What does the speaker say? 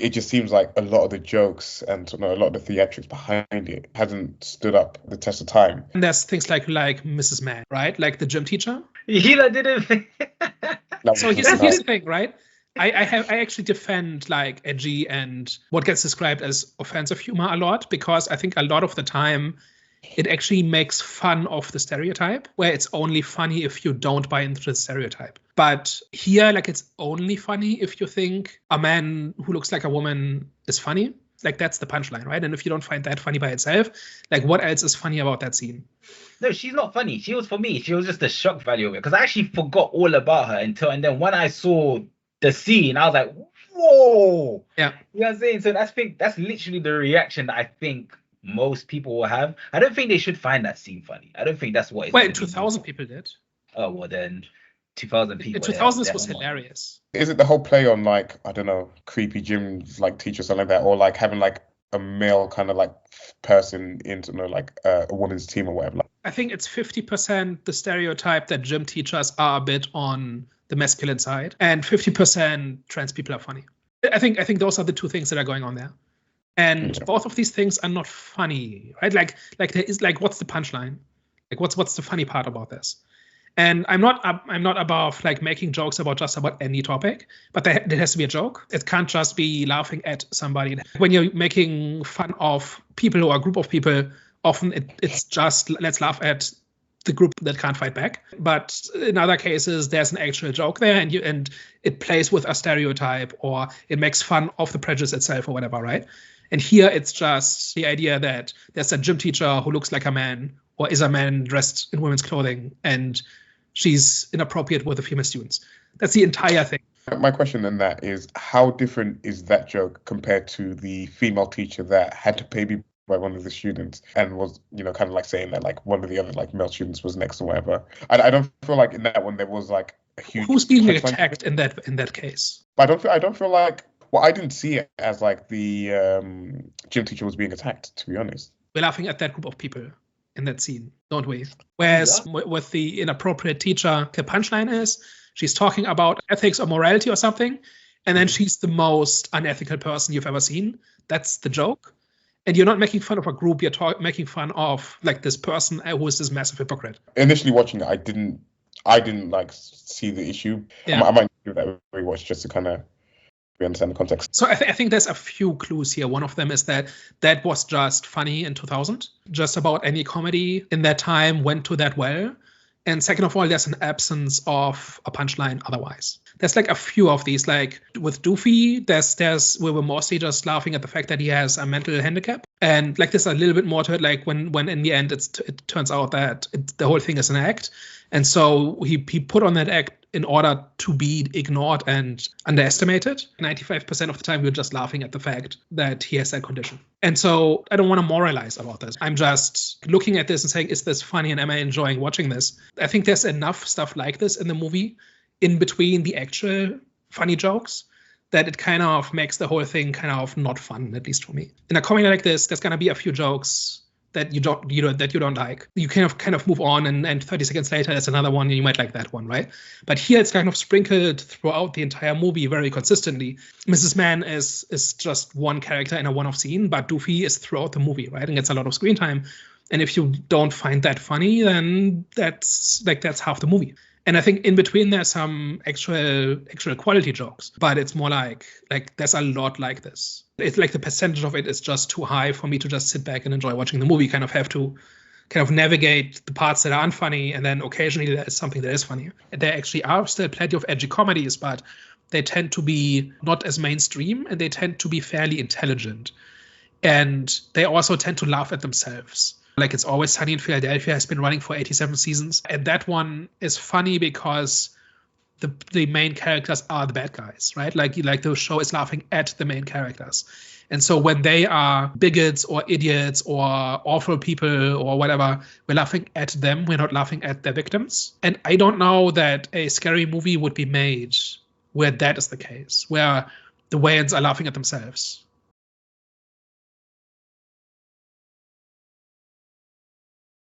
it just seems like a lot of the jokes and a lot of the theatrics behind it hasn't stood up the test of time. And there's things like Mrs. Mann, right? Like the gym teacher. He didn't. So here's the thing, right? I actually defend like edgy and what gets described as offensive humor a lot, because I think a lot of the time it actually makes fun of the stereotype, where it's only funny if you don't buy into the stereotype. But here, like, it's only funny if you think a man who looks like a woman is funny. Like, that's the punchline, right? And if you don't find that funny by itself, like, what else is funny about that scene? No, she's not funny. She was, for me, she was just the shock value of it. Because I actually forgot all about her and then when I saw the scene, I was like, whoa. Yeah. You know what I'm saying? So that's literally the reaction that I think most people will have. I don't think they should find that scene funny. I don't think that's what it's Well, 2000 people did. Oh, well then 2000 people. In 2000 this was hilarious. Is it the whole play on like, I don't know, creepy gym like teacher or something like that, or like having like a male kind of like person into like a woman's team or whatever? I think it's 50% the stereotype that gym teachers are a bit on the masculine side, and 50% trans people are funny. I think those are the two things that are going on there. And both of these things are not funny, right? Like there is like, what's the punchline? Like what's the funny part about this? And I'm not above like making jokes about just about any topic, but there has to be a joke. It can't just be laughing at somebody. When you're making fun of people or a group of people, often it's just let's laugh at the group that can't fight back. But in other cases, there's an actual joke there, and it plays with a stereotype, or it makes fun of the prejudice itself or whatever, right? And here it's just the idea that there's a gym teacher who looks like a man or is a man dressed in women's clothing, and she's inappropriate with the female students. That's the entire thing. My question then that is, how different is that joke compared to the female teacher that had to pay me by one of the students and was, kind of like saying that like one of the other like male students was next or whatever? I don't feel like in that one there was like a huge. Who's being attacked in that case? I don't feel like. Well, I didn't see it as like the gym teacher was being attacked, to be honest. We're laughing at that group of people in that scene, don't we? Whereas with the inappropriate teacher, the punchline is she's talking about ethics or morality or something, and then she's the most unethical person you've ever seen. That's the joke. And you're not making fun of a group, you're making fun of like this person who is this massive hypocrite. Initially watching it, I didn't like see the issue. Yeah. I might give that a rewatch just to kind of understand the context. So I think there's a few clues here. One of them is that was just funny in 2000. Just about any comedy in that time went to that well. And second of all, there's an absence of a punchline otherwise. There's like a few of these, like with Doofy, we were mostly just laughing at the fact that he has a mental handicap. And like there's a little bit more to it, like when in the end it turns out that the whole thing is an act. And so he put on that act in order to be ignored and underestimated. 95% of the time, we're just laughing at the fact that he has that condition. And so I don't want to moralize about this. I'm just looking at this and saying, is this funny and am I enjoying watching this? I think there's enough stuff like this in the movie in between the actual funny jokes that it kind of makes the whole thing kind of not fun, at least for me. In a comedy like this, there's going to be a few jokes that you don't like. You kind of move on, and 30 seconds later there's another one and you might like that one, right? But here it's kind of sprinkled throughout the entire movie very consistently. Mrs. Mann is just one character in a one-off scene, but Doofy is throughout the movie, right? And gets a lot of screen time. And if you don't find that funny, then that's half the movie. And I think in between there's some actual quality jokes, but it's more like there's a lot like this. It's like the percentage of it is just too high for me to just sit back and enjoy watching the movie. You kind of have to kind of navigate the parts that aren't funny, and then occasionally there is something that is funny. There actually are still plenty of edgy comedies, but they tend to be not as mainstream, and they tend to be fairly intelligent. And they also tend to laugh at themselves. Like It's Always Sunny in Philadelphia has been running for 87 seasons. And that one is funny because the main characters are the bad guys, right? Like the show is laughing at the main characters. And so when they are bigots or idiots or awful people or whatever, we're laughing at them. We're not laughing at their victims. And I don't know that a scary movie would be made where that is the case, where the Wayans are laughing at themselves.